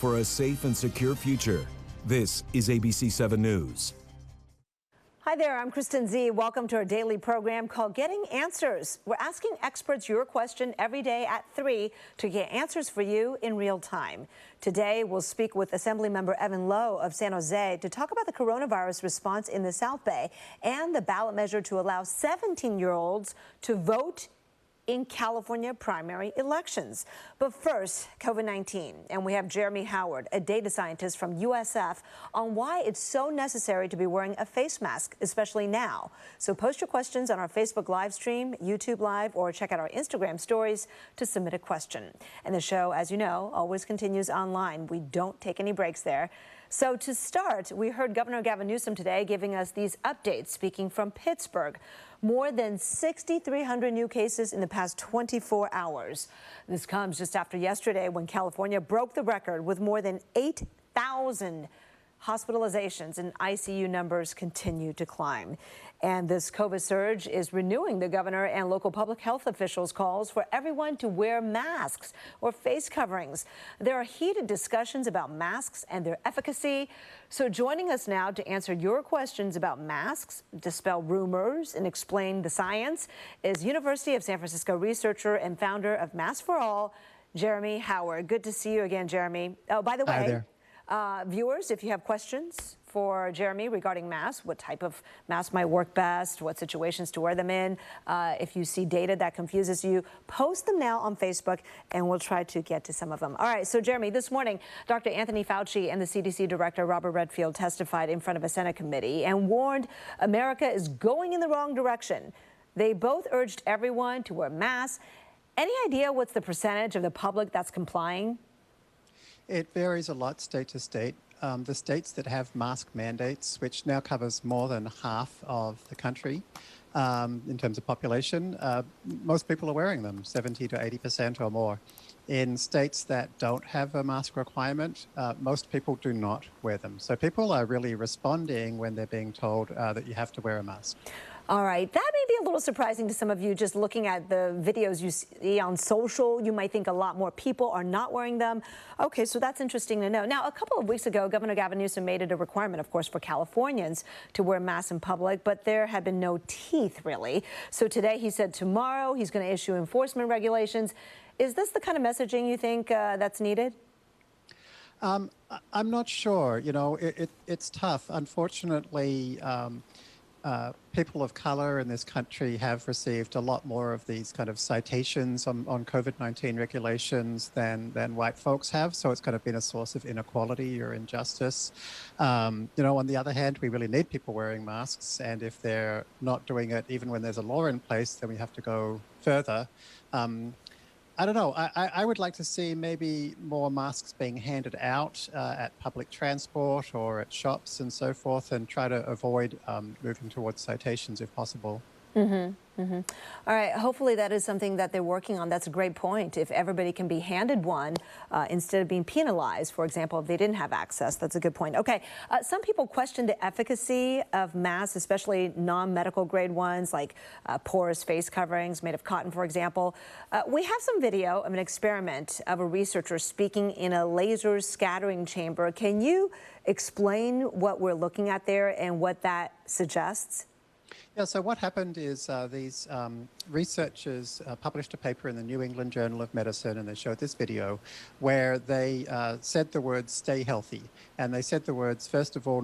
for a safe and secure future. This is ABC 7 News. Hi there, I'm Kristen Z. Welcome to our daily program called Getting Answers. We're asking experts your question every day at 3 to get answers for you in real time. Today, we'll speak with Assemblymember Evan Lowe of San Jose to talk about the coronavirus response in the South Bay and the ballot measure to allow 17-year-olds to vote in California primary elections. But first, COVID-19. And we have Jeremy Howard, a data scientist from USF, on why it's so necessary to be wearing a face mask, especially now. So post your questions on our Facebook live stream, YouTube Live, or check out our Instagram stories to submit a question. And the show, as you know, always continues online. We don't take any breaks there. So to start, we heard Governor Gavin Newsom today giving us these updates, speaking from Pittsburgh. More than 6,300 new cases in the past 24 hours. This comes just after yesterday when California broke the record with more than 8,000 hospitalizations, and ICU numbers continue to climb. And this COVID surge is renewing the governor and local public health officials' calls for everyone to wear masks or face coverings. There are heated discussions about masks and their efficacy. So joining us now to answer your questions about masks, dispel rumors, and explain the science is University of San Francisco researcher and founder of Mask for All, Jeremy Howard. Good to see you again, Jeremy. Oh, by the way, hi there. Viewers, if you have questions for Jeremy regarding masks, what type of mask might work best, what situations to wear them in, if you see data that confuses you, post them now on Facebook and we'll try to get to some of them. All right, so Jeremy, this morning, Dr. Anthony Fauci and the CDC Director Robert Redfield testified in front of a Senate committee and warned America is going in the wrong direction. They both urged everyone to wear masks. Any idea what's the percentage of the public that's complying? It varies a lot state to state. The states that have mask mandates, which now covers more than half of the country in terms of population, most people are wearing them, 70 to 80% or more. In states that don't have a mask requirement, most people do not wear them. So people are really responding when they're being told that you have to wear a mask. All right, that may be a little surprising to some of you just looking at the videos you see on social. You might think a lot more people are not wearing them. Okay, so that's interesting to know. Now, a couple of weeks ago, Governor Gavin Newsom made it a requirement, of course, for Californians to wear masks in public, but there had been no teeth, really. So today he said tomorrow he's going to issue enforcement regulations. Is this the kind of messaging you think that's needed? I'm not sure. You know, it's tough. Unfortunately, people of color in this country have received a lot more of these kind of citations on COVID-19 regulations than white folks have. So it's kind of been a source of inequality or injustice. You know, on the other hand, we really need people wearing masks. And if they're not doing it, even when there's a law in place, then we have to go further. I don't know. I would like to see maybe more masks being handed out at public transport or at shops and so forth, and try to avoid moving towards citations if possible. All right, hopefully that is something that they're working on. That's a great point. If everybody can be handed one instead of being penalized, for example, if they didn't have access, that's a good point. Okay, some people question the efficacy of masks, especially non-medical grade ones like porous face coverings made of cotton, for example. We have some video of an experiment of a researcher speaking in a laser scattering chamber. Can you explain what we're looking at there and what that suggests? Yeah, so what happened is these researchers published a paper in the New England Journal of Medicine, and they showed this video where they said the words "stay healthy." And they said the words, first of all,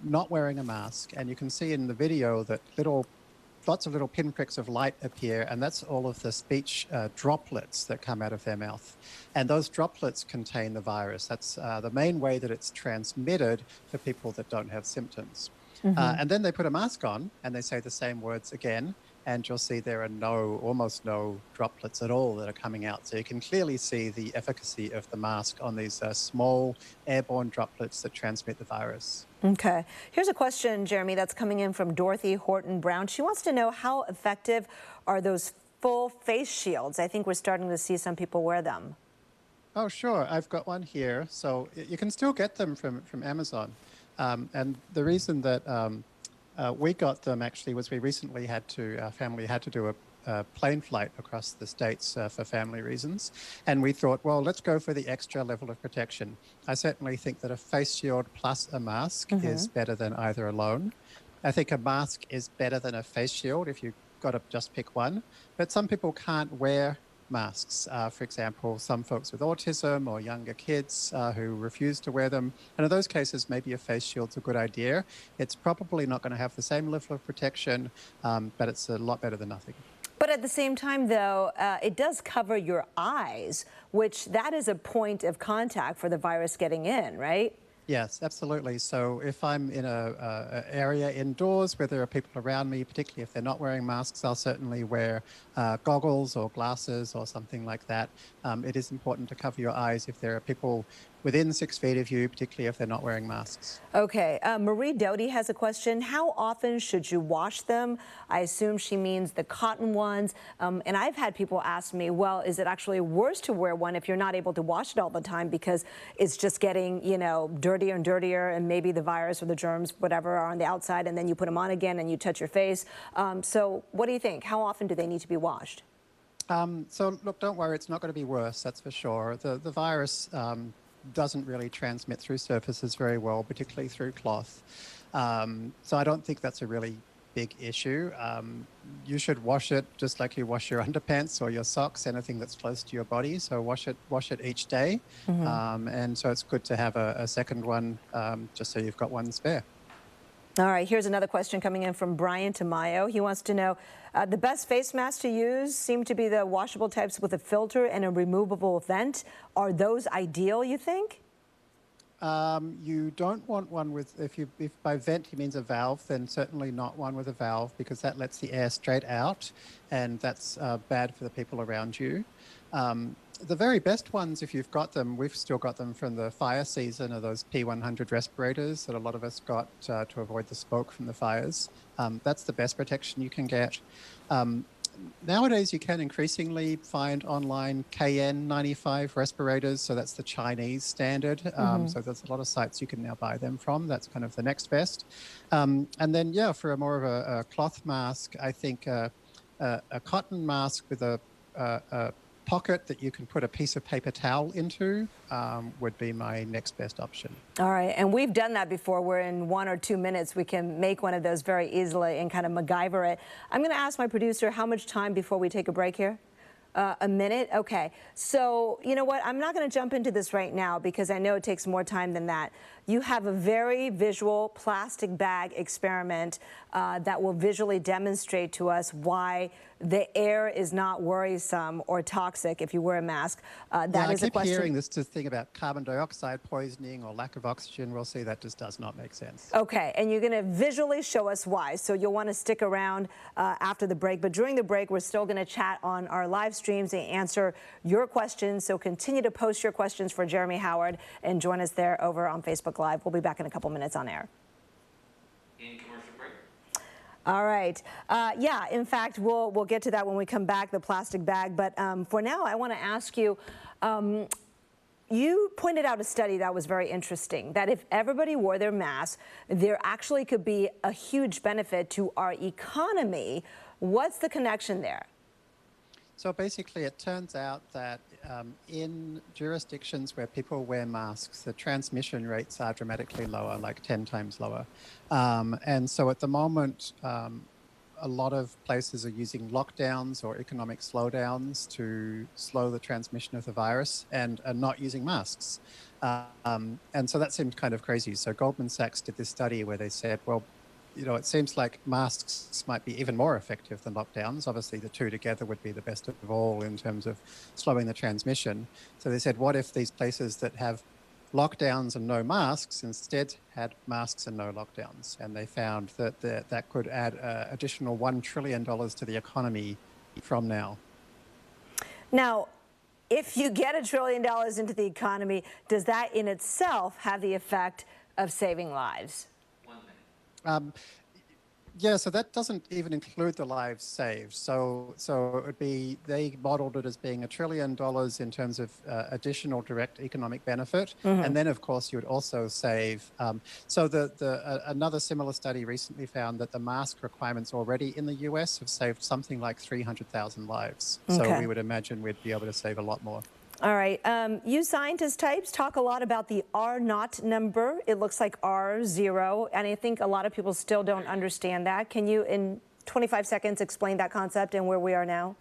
not wearing a mask. And you can see in the video that lots of little pinpricks of light appear, and that's all of the speech droplets that come out of their mouth. And those droplets contain the virus. That's the main way that it's transmitted for people that don't have symptoms. And then they put a mask on and they say the same words again, and you'll see there are almost no droplets at all that are coming out. So you can clearly see the efficacy of the mask on these small airborne droplets that transmit the virus. Okay. Here's a question, Jeremy, that's coming in from Dorothy Horton Brown. She wants to know, how effective are those full face shields? I think we're starting to see some people wear them. Oh, sure. I've got one here. So you can still get them from Amazon. And the reason that we got them actually was we recently our family had to do plane flight across the States for family reasons. And we thought, well, let's go for the extra level of protection. I certainly think that a face shield plus a mask is better than either alone. I think a mask is better than a face shield if you've got to just pick one. But some people can't wear masks. For example, some folks with autism or younger kids who refuse to wear them. And in those cases, maybe a face shield's a good idea. It's probably not going to have the same level of protection, but it's a lot better than nothing. But at the same time, though, it does cover your eyes, which that is a point of contact for the virus getting in, right? Yes, absolutely. So if I'm in a area indoors where there are people around me, particularly if they're not wearing masks, I'll certainly wear goggles or glasses or something like that. It is important to cover your eyes if there are people within 6 feet of you, particularly if they're not wearing masks. Okay, Marie Doty has a question. How often should you wash them? I assume she means the cotton ones. And I've had people ask me, well, is it actually worse to wear one if you're not able to wash it all the time because it's just getting, you know, dirtier and dirtier, and maybe the virus or the germs, whatever, are on the outside, and then you put them on again and you touch your face. So what do you think? How often do they need to be washed? So look, don't worry, it's not going to be worse, that's for sure. The virus doesn't really transmit through surfaces very well, particularly through cloth. So I don't think that's a really big issue. You should wash it just like you wash your underpants or your socks, anything that's close to your body. So wash it each day. And so it's good to have a second one just so you've got one spare. All right, here's another question coming in from Brian Tamayo. He wants to know, the best face masks to use seem to be the washable types with a filter and a removable vent. Are those ideal, you think? You don't want one with, if by vent he means a valve, then certainly not one with a valve, because that lets the air straight out, and that's bad for the people around you. The very best ones, if you've got them, we've still got them from the fire season, are those P100 respirators that a lot of us got to avoid the smoke from the fires. That's the best protection you can get. Nowadays, you can increasingly find online KN95 respirators, so that's the Chinese standard. So there's a lot of sites you can now buy them from. That's kind of the next best. And then, yeah, for a more of a cloth mask, I think a cotton mask with a pocket that you can put a piece of paper towel into would be my next best option. All right, and we've done that before, where in 1 or 2 minutes we can make one of those very easily and kind of MacGyver it. I'm going to ask my producer how much time before we take a break here. A minute? Okay. So, you know what? I'm not going to jump into this right now because I know it takes more time than that. You have a very visual plastic bag experiment that will visually demonstrate to us why the air is not worrisome or toxic if you wear a mask. That is a question. I keep hearing this thing about carbon dioxide poisoning or lack of oxygen. We'll see, that just does not make sense. Okay, and you're going to visually show us why. So you'll want to stick around after the break. But during the break, we're still going to chat on our live streams and answer your questions. So continue to post your questions for Jeremy Howard and join us there over on Facebook Live. We'll be back in a couple minutes on air. In commercial break. All right. Yeah, in fact, we'll get to that when we come back, the plastic bag. But for now, I want to ask you, you pointed out a study that was very interesting, that if everybody wore their masks, there actually could be a huge benefit to our economy. What's the connection there? So basically, it turns out that in jurisdictions where people wear masks, the transmission rates are dramatically lower, like 10 times lower. And so at the moment, a lot of places are using lockdowns or economic slowdowns to slow the transmission of the virus and are not using masks. And so that seemed kind of crazy. So Goldman Sachs did this study where they said, well, you know, it seems like masks might be even more effective than lockdowns. Obviously, the two together would be the best of all in terms of slowing the transmission. So they said, what if these places that have lockdowns and no masks instead had masks and no lockdowns? And they found that that could add additional $1 trillion to the economy from now. Now, if you get $1 trillion into the economy, does that in itself have the effect of saving lives? Yeah, so that doesn't even include the lives saved. So it would be, they modeled it as being $1 trillion in terms of additional direct economic benefit. And then, of course, you would also save. So another similar study recently found that the mask requirements already in the US have saved something like 300,000 lives. So Okay. we would imagine we'd be able to save a lot more. All right. You scientist types talk a lot about the R naught number. It looks like R0, and I think a lot of people still don't understand that. Can you, in 25 seconds, explain that concept and where we are now?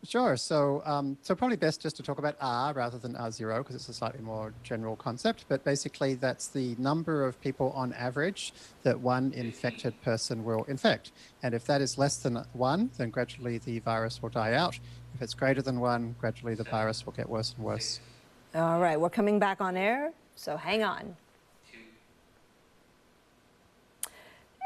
Sure. So probably best just to talk about R rather than R0 because it's a slightly more general concept. But basically, that's the number of people on average that one infected person will infect. And if that is less than 1, then gradually the virus will die out. If it's greater than 1, gradually the virus will get worse and worse. All right. We're coming back on air, so hang on.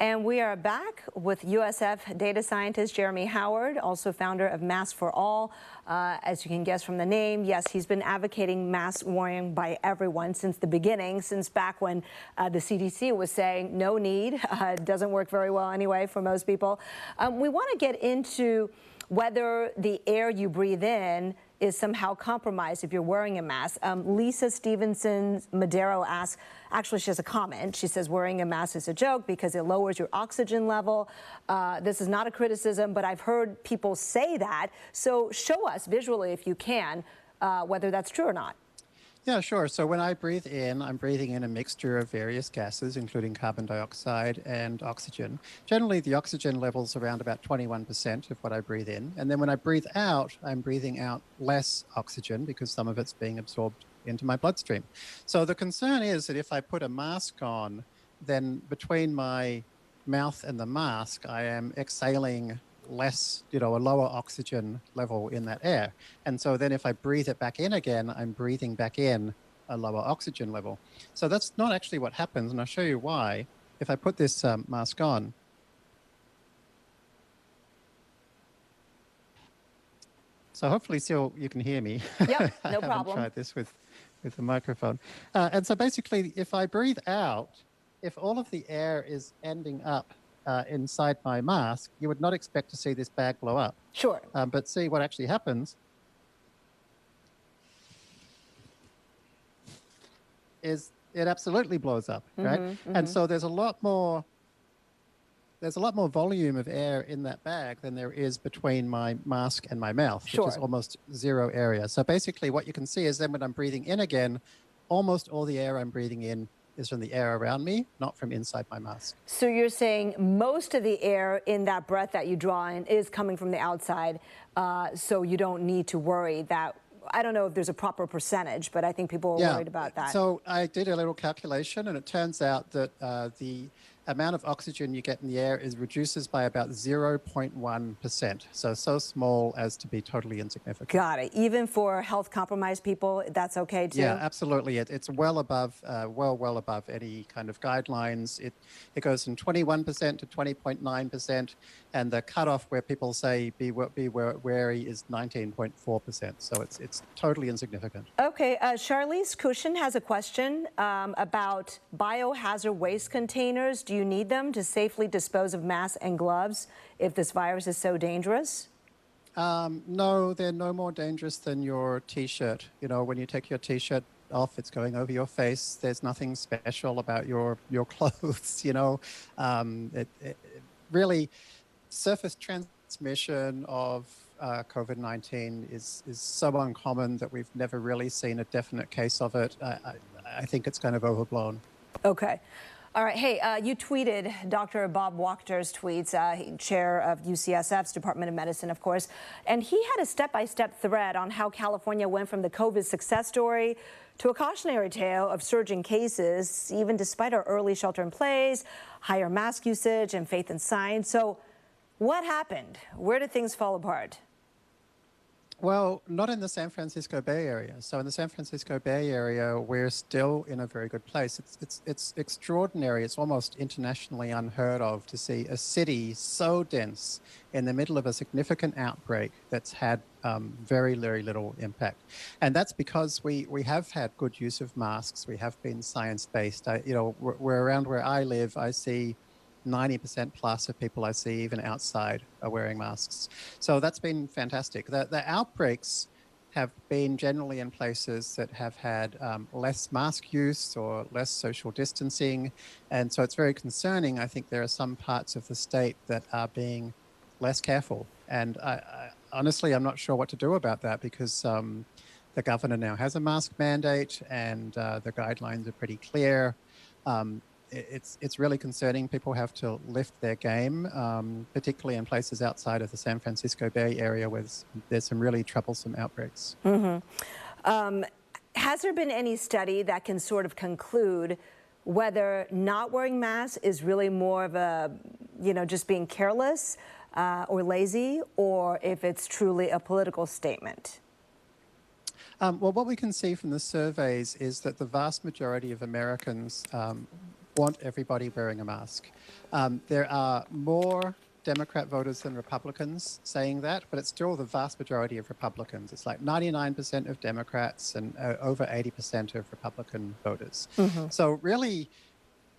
And we are back with USF data scientist Jeremy Howard, also founder of Masks for All. As you can guess from the name, yes, he's been advocating mask wearing by everyone since the beginning, since back when the CDC was saying no need. It doesn't work very well anyway for most people. We want to get into whether the air you breathe in is somehow compromised if you're wearing a mask. Lisa Stevenson Madero asks, actually she has a comment. She says wearing a mask is a joke because it lowers your oxygen level. This is not a criticism, but I've heard people say that. So show us visually, if you can, whether that's true or not. Yeah, sure. So when I breathe in, I'm breathing in a mixture of various gases, including carbon dioxide and oxygen. Generally, the oxygen level's around about 21% of what I breathe in. And then when I breathe out, I'm breathing out less oxygen because some of it's being absorbed into my bloodstream. So the concern is that if I put a mask on, then between my mouth and the mask, I am exhaling less, a lower oxygen level in that air. And so then if I breathe it back in again, I'm breathing back in a lower oxygen level. So that's not actually what happens, and I'll show you why. If I put this mask on, so hopefully still you can hear me. Yep, I no haven't problem. tried this with the microphone. And so basically, if I breathe out, if all of the air is ending up inside my mask, you would not expect to see this bag blow up. Sure. But see what actually happens is it absolutely blows up, right? And so there's a lot more volume of air in that bag than there is between my mask and my mouth, Sure. which is almost zero area. So basically what you can see is then when I'm breathing in again, almost all the air I'm breathing in is from the air around me, not from inside my mask. So you're saying most of the air in that breath that you draw in is coming from the outside, so you don't need to worry that. I don't know if there's a proper percentage, but I think people are worried about that. So I did a little calculation, and it turns out that the amount of oxygen you get in the air reduces by about 0.1%. So small as to be totally insignificant. Got it. Even for health compromised people, that's okay too? Yeah, absolutely. It's well above, well above any kind of guidelines. It goes from 21% to 20.9%, and the cutoff where people say be wary is 19.4%. So it's totally insignificant. Okay, Charlize Cushion has a question about biohazard waste containers. Do you need them to safely dispose of masks and gloves if this virus is so dangerous? No, they're no more dangerous than your T-shirt. When you take your T-shirt off, it's going over your face. There's nothing special about your clothes. Really, surface transmission of COVID-19 is so uncommon that we've never really seen a definite case of it. I think it's kind of overblown. Okay. All right. Hey, you tweeted Dr. Bob Wachter's tweets, chair of UCSF's Department of Medicine, of course, and he had a step-by-step thread on how California went from the COVID success story to a cautionary tale of surging cases, even despite our early shelter-in-place, higher mask usage, and faith in science. So what happened? Where did things fall apart? Well, not in the San Francisco Bay Area. So in the San Francisco Bay Area, we're still in a very good place. It's extraordinary. It's almost internationally unheard of to see a city so dense in the middle of a significant outbreak that's had very, very little impact. And that's because we have had good use of masks. We have been science-based. We're around where I live, I see 90% plus of people I see, even outside, are wearing masks. So that's been fantastic. The outbreaks have been generally in places that have had less mask use or less social distancing. And so it's very concerning. I think there are some parts of the state that are being less careful. And honestly, I'm not sure what to do about that, because the governor now has a mask mandate, and the guidelines are pretty clear. It's really concerning. People have to lift their game, particularly in places outside of the San Francisco Bay Area where there's some really troublesome outbreaks. Has there been any study that can sort of conclude whether not wearing masks is really more of a, just being careless or lazy, or if it's truly a political statement? Well, what we can see from the surveys is that the vast majority of Americans want everybody wearing a mask. There are more Democrat voters than Republicans saying that, but it's still the vast majority of Republicans. It's like 99% of Democrats and over 80% of Republican voters. So really,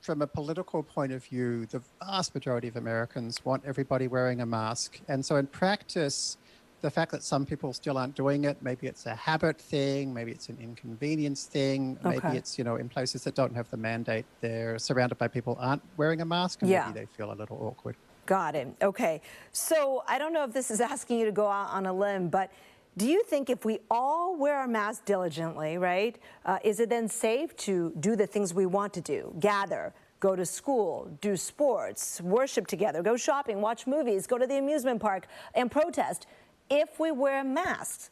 from a political point of view, the vast majority of Americans want everybody wearing a mask. And so in practice, the fact that some people still aren't doing it, maybe it's a habit thing, maybe it's an inconvenience thing, maybe it's, in places that don't have the mandate, they're surrounded by people who aren't wearing a mask, and maybe they feel a little awkward. Got it. Okay. So I don't know if this is asking you to go out on a limb, but do you think if we all wear our masks diligently, right, is it then safe to do the things we want to do? Gather, go to school, do sports, worship together, go shopping, watch movies, go to the amusement park, and protest if we wear masks?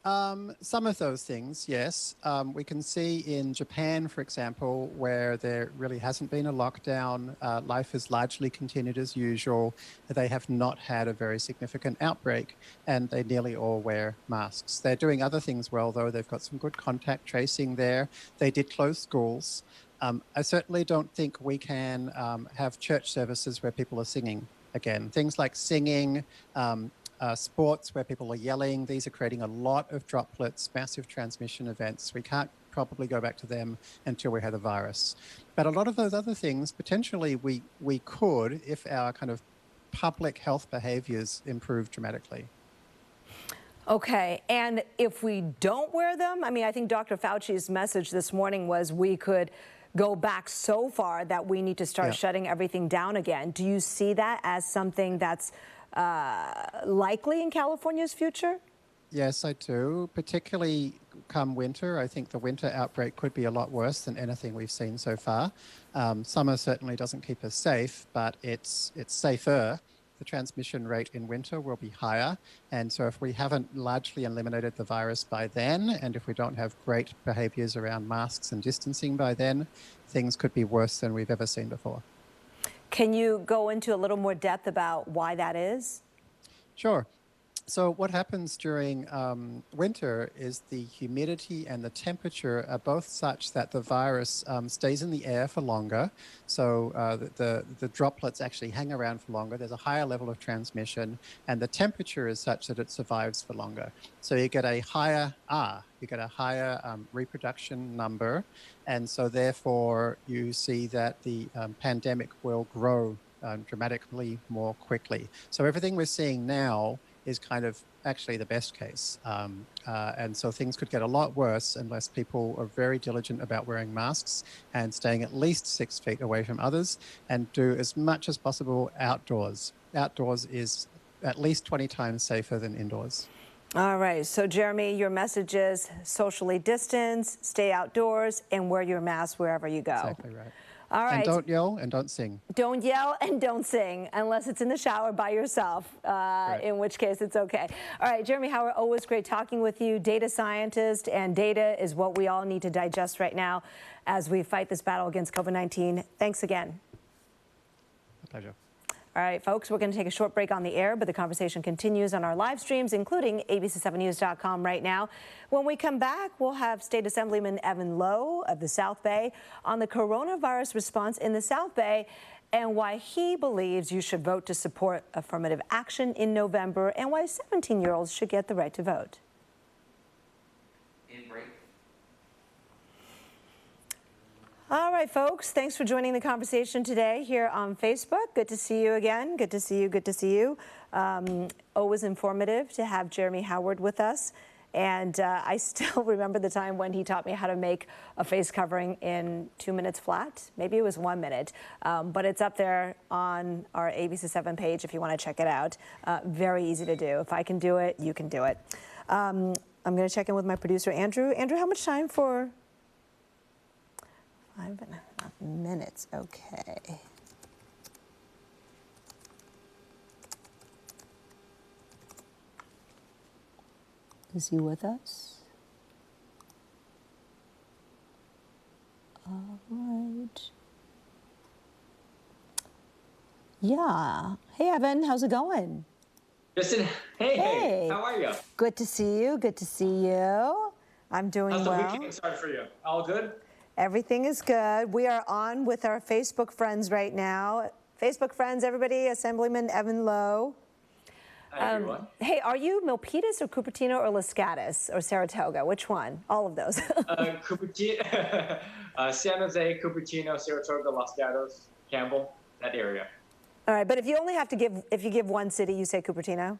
Some of those things, yes. We can see in Japan, for example, where there really hasn't been a lockdown. Life has largely continued as usual. They have not had a very significant outbreak, and they nearly all wear masks. They're doing other things well, though. They've got some good contact tracing there. They did close schools. I certainly don't think we can have church services where people are singing again. Things like singing, sports where people are yelling, these are creating a lot of droplets, massive transmission events. We can't probably go back to them until we have the virus. But a lot of those other things, potentially we could, if our kind of public health behaviors improve dramatically. Okay, and if we don't wear them, I mean, I think Dr. Fauci's message this morning was we could go back so far that we need to start shutting everything down again. Do you see that as something that's likely in California's future? Yes, I do. Particularly come winter, I think the winter outbreak could be a lot worse than anything we've seen so far. Summer certainly doesn't keep us safe, but it's safer. The transmission rate in winter will be higher. And so if we haven't largely eliminated the virus by then, and if we don't have great behaviors around masks and distancing by then, things could be worse than we've ever seen before. Can you go into a little more depth about why that is? Sure. So what happens during winter is the humidity and the temperature are both such that the virus stays in the air for longer. So the droplets actually hang around for longer. There's a higher level of transmission, and the temperature is such that it survives for longer. So you get a higher R, you get a higher reproduction number, and so therefore you see that the pandemic will grow dramatically more quickly. So everything we're seeing now is kind of actually the best case. And so things could get a lot worse unless people are very diligent about wearing masks and staying at least 6 feet away from others, and do as much as possible outdoors. Outdoors is at least 20 times safer than indoors. All right. So, Jeremy, your message is socially distance, stay outdoors, and wear your mask wherever you go. Exactly right. All right. And don't yell and don't sing. Don't yell and don't sing unless it's in the shower by yourself, right. In which case it's okay. All right, Jeremy Howard, always great talking with you. Data scientist, and data is what we all need to digest right now as we fight this battle against COVID-19. Thanks again. My pleasure. All right, folks, we're going to take a short break on the air, but the conversation continues on our live streams, including abc7news.com right now. When we come back, we'll have State Assemblyman Evan Lowe of the South Bay on the coronavirus response in the South Bay and why he believes you should vote to support affirmative action in November, and why 17-year-olds should get the right to vote. In break. All right, folks, thanks for joining the conversation today here on Facebook. Good to see you again. Good to see you. Good to see you. Always informative to have Jeremy Howard with us. And I still remember the time when he taught me how to make a face covering in 2 minutes flat. Maybe it was 1 minute, but it's up there on our ABC7 page if you want to check it out. Very easy to do. If I can do it, you can do it. I'm going to check in with my producer, Andrew. Andrew, how much time for? 5.5 minutes, okay. Is he with us? All right. Yeah. Hey, Evan, how's it going? Justin, hey, how are you? Good to see you. Good to see you. I'm doing well. How's the weekend started for you? All good? Everything is good. We are on with our Facebook friends right now. Facebook friends, everybody, Assemblyman Evan Lowe. Hi, everyone. Hey, are you Milpitas or Cupertino or Lascaris or Saratoga? Which one? All of those. Cupertino, San Jose, Cupertino, Saratoga, Los Gatos, Campbell, that area. All right, but if you only have to give, if you give one city, you say Cupertino?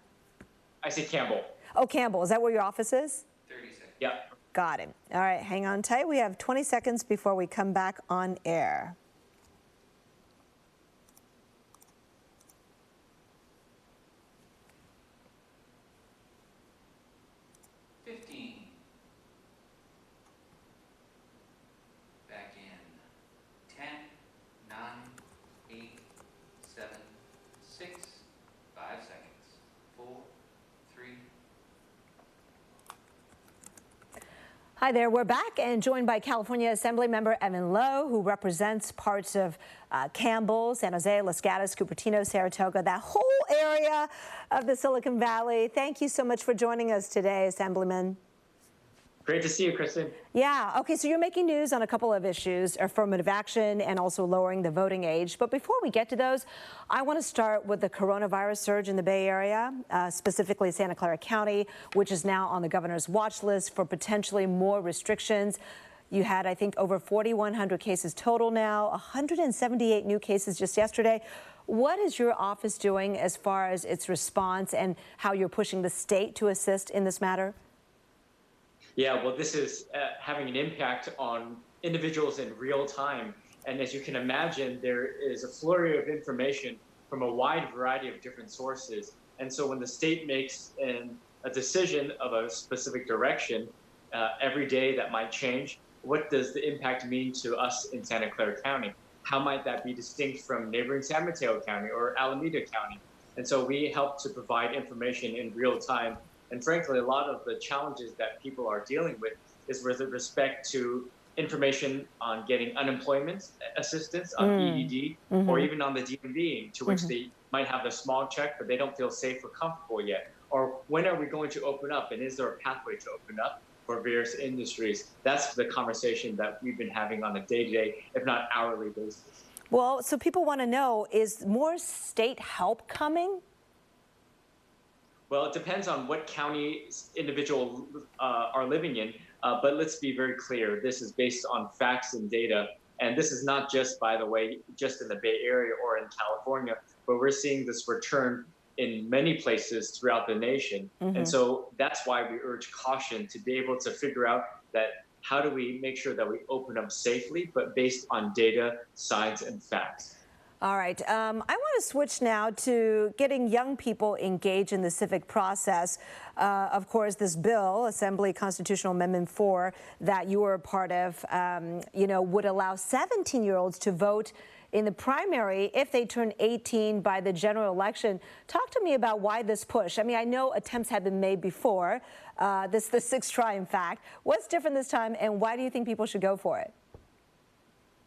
I say Campbell. Oh, Campbell. Is that where your office is? 30 seconds. Yeah. Got it. All right, hang on tight. We have 20 seconds before we come back on air. Back in 10, 9, 8, 7, 6, 5 seconds, 4, 3. Hi there, we're back and joined by California Assembly Member Evan Lowe, who represents parts of Campbell, San Jose, Los Gatos, Cupertino, Saratoga, that whole area of the Silicon Valley. Thank you so much for joining us today, Assemblyman. Great to see you, Kristen. Yeah, okay, so you're making news on a couple of issues, affirmative action and also lowering the voting age. But before we get to those, I want to start with the coronavirus surge in the Bay Area, specifically Santa Clara County, which is now on the governor's watch list for potentially more restrictions. You had, I think, over 4,100 cases total now, 178 new cases just yesterday. What is your office doing as far as its response and how you're pushing the state to assist in this matter? Yeah, well, this is having an impact on individuals in real time. And as you can imagine, there is a flurry of information from a wide variety of different sources. And so when the state makes a decision of a specific direction, every day that might change, what does the impact mean to us in Santa Clara County? How might that be distinct from neighboring San Mateo County or Alameda County? And so we help to provide information in real time. And frankly, a lot of the challenges that people are dealing with is with respect to information on getting unemployment assistance, on EED, or even on the DMV, to which they might have the small check, but they don't feel safe or comfortable yet. Or when are we going to open up, and is there a pathway to open up for various industries? That's the conversation that we've been having on a day-to-day, if not hourly basis. Well, so people want to know, is more state help coming? Well, it depends on what county individuals are living in, but let's be very clear. This is based on facts and data, and this is not just, by the way, just in the Bay Area or in California, but we're seeing this return in many places throughout the nation. And so that's why we urge caution to be able to figure out that how do we make sure that we open up safely, but based on data, science, and facts. All right. I want to switch now to getting young people engaged in the civic process. Of course, this bill, Assembly Constitutional Amendment 4, that you were a part of, would allow 17-year-olds to vote in the primary if they turn 18 by the general election. Talk to me about why this push. I mean, I know attempts have been made before. This is the sixth try, in fact. What's different this time, and why do you think people should go for it?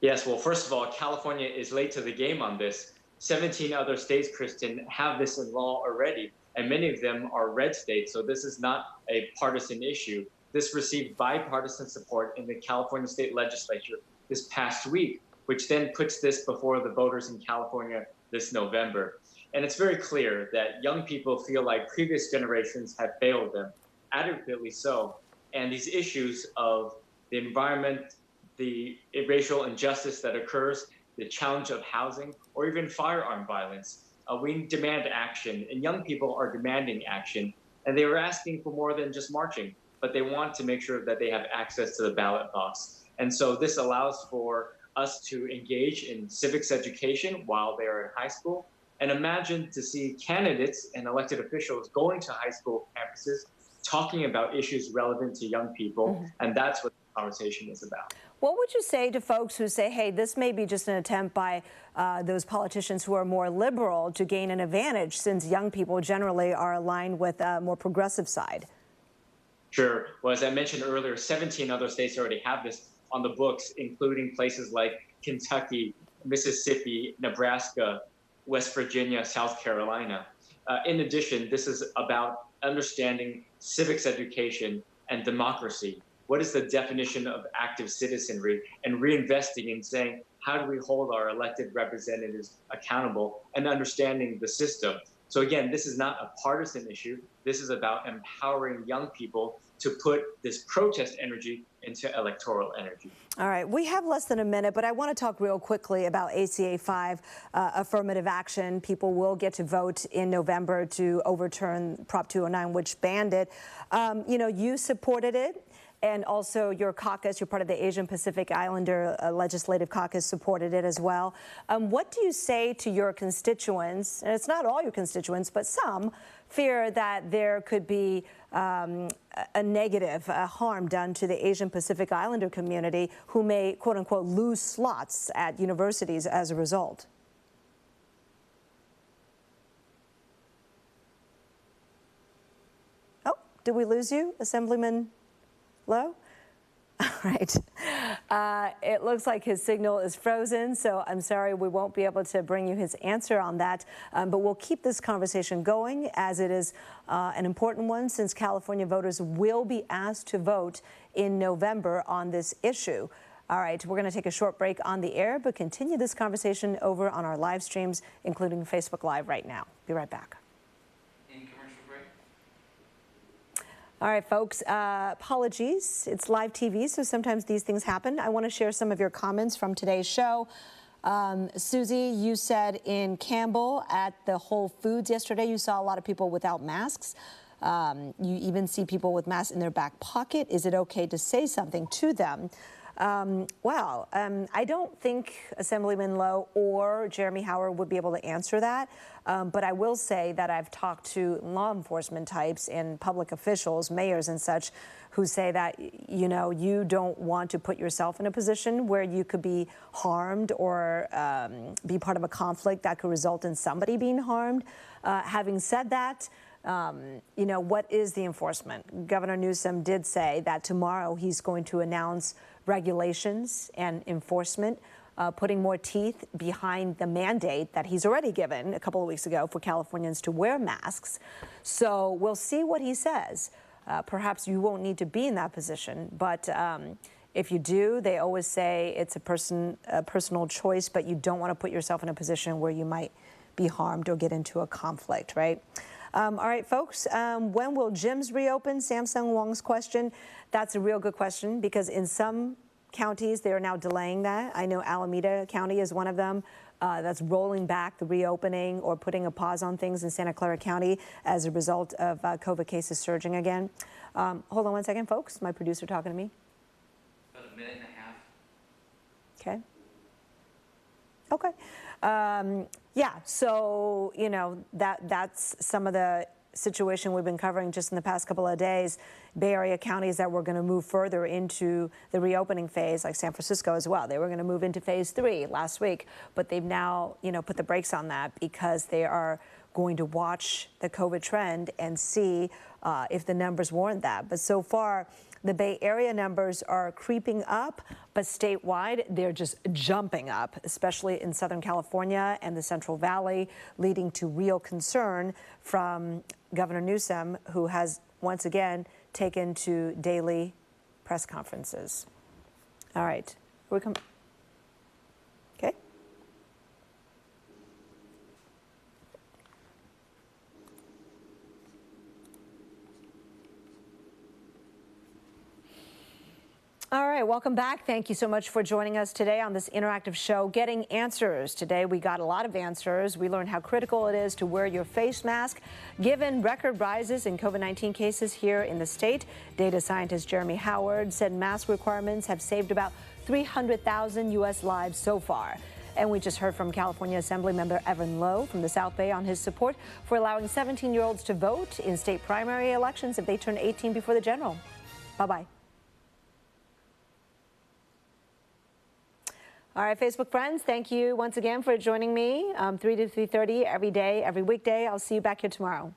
Yes, well, first of all, California is late to the game on this. 17 other states, Kristen, have this in law already, and many of them are red states, so this is not a partisan issue. This received bipartisan support in the California state legislature this past week, which then puts this before the voters in California this November. And it's very clear that young people feel like previous generations have failed them, adequately so. And these issues of the environment, the racial injustice that occurs, the challenge of housing, or even firearm violence. We demand action, and young people are demanding action. And they were asking for more than just marching, but they want to make sure that they have access to the ballot box. And so this allows for us to engage in civics education while they are in high school. And imagine to see candidates and elected officials going to high school campuses talking about issues relevant to young people. And that's what the conversation is about. What would you say to folks who say, hey, this may be just an attempt by those politicians who are more liberal to gain an advantage, since young people generally are aligned with a more progressive side? Sure. Well, as I mentioned earlier, 17 other states already have this on the books, including places like Kentucky, Mississippi, Nebraska, West Virginia, South Carolina. In addition, this is about understanding civics education and democracy. What is the definition of active citizenry, and reinvesting in saying, how do we hold our elected representatives accountable, and understanding the system. So again, this is not a partisan issue. This is about empowering young people to put this protest energy into electoral energy. All right, we have less than a minute, but I want to talk real quickly about ACA 5, affirmative action. People will get to vote in November to overturn Prop 209, which banned it. You know, you supported it. And also your caucus, you're part of the Asian Pacific Islander Legislative Caucus, supported it as well. What do you say to your constituents, and it's not all your constituents, but some, fear that there could be a negative harm done to the Asian Pacific Islander community who may, quote unquote, lose slots at universities as a result? Oh, did we lose you, Assemblyman Lowe? All right. It looks like his signal is frozen, so I'm sorry we won't be able to bring you his answer on that. But we'll keep this conversation going, as it is an important one, since California voters will be asked to vote in November on this issue. All right, we're going to take a short break on the air, but continue this conversation over on our live streams, including Facebook Live right now. Be right back. All right, folks, apologies. It's live TV, so sometimes these things happen. I want to share some of your comments from today's show. Susie, you said in Campbell at the Whole Foods yesterday, you saw a lot of people without masks. You even see people with masks in their back pocket. Is it okay to say something to them? I don't think Assemblyman Lowe or Jeremy Howard would be able to answer that. But I will say that I've talked to law enforcement types and public officials, mayors and such, who say that, you know, you don't want to put yourself in a position where you could be harmed or be part of a conflict that could result in somebody being harmed. Having said that, you know, what is the enforcement? Governor Newsom did say that tomorrow he's going to announce regulations and enforcement, putting more teeth behind the mandate that he's already given a couple of weeks ago for Californians to wear masks. So we'll see what he says. Perhaps you won't need to be in that position, but if you do, they always say it's a personal choice, but you don't want to put yourself in a position where you might be harmed or get into a conflict, right? All right, folks, when will gyms reopen? Samsung Wong's question. That's a real good question, because in some counties, they are now delaying that. I know Alameda County is one of them that's rolling back the reopening or putting a pause on things in Santa Clara County as a result of COVID cases surging again. Hold on one second, folks. My producer talking to me. About a minute and a half. Okay. Yeah, so, you know, that's some of the situation we've been covering just in the past couple of days. Bay Area counties that were going to move further into the reopening phase, like San Francisco as well. They were going to move into phase 3 last week, but they've now, you know, put the brakes on that because they are going to watch the COVID trend and see if the numbers warrant that. But so far, the Bay Area numbers are creeping up, but statewide, they're just jumping up, especially in Southern California and the Central Valley, leading to real concern from Governor Newsom, who has once again taken to daily press conferences. All right, we come. Okay. All right. welcome back. Thank you so much for joining us today on this interactive show, Getting Answers. Today, we got a lot of answers. We learned how critical it is to wear your face mask, given record rises in COVID-19 cases here in the state. Data scientist Jeremy Howard said mask requirements have saved about 300,000 U.S. lives so far. And we just heard from California Assemblymember Evan Lowe from the South Bay on his support for allowing 17-year-olds to vote in state primary elections if they turn 18 before the general. Bye-bye. All right, Facebook friends, thank you once again for joining me 3 to 3:30 every day, every weekday. I'll see you back here tomorrow.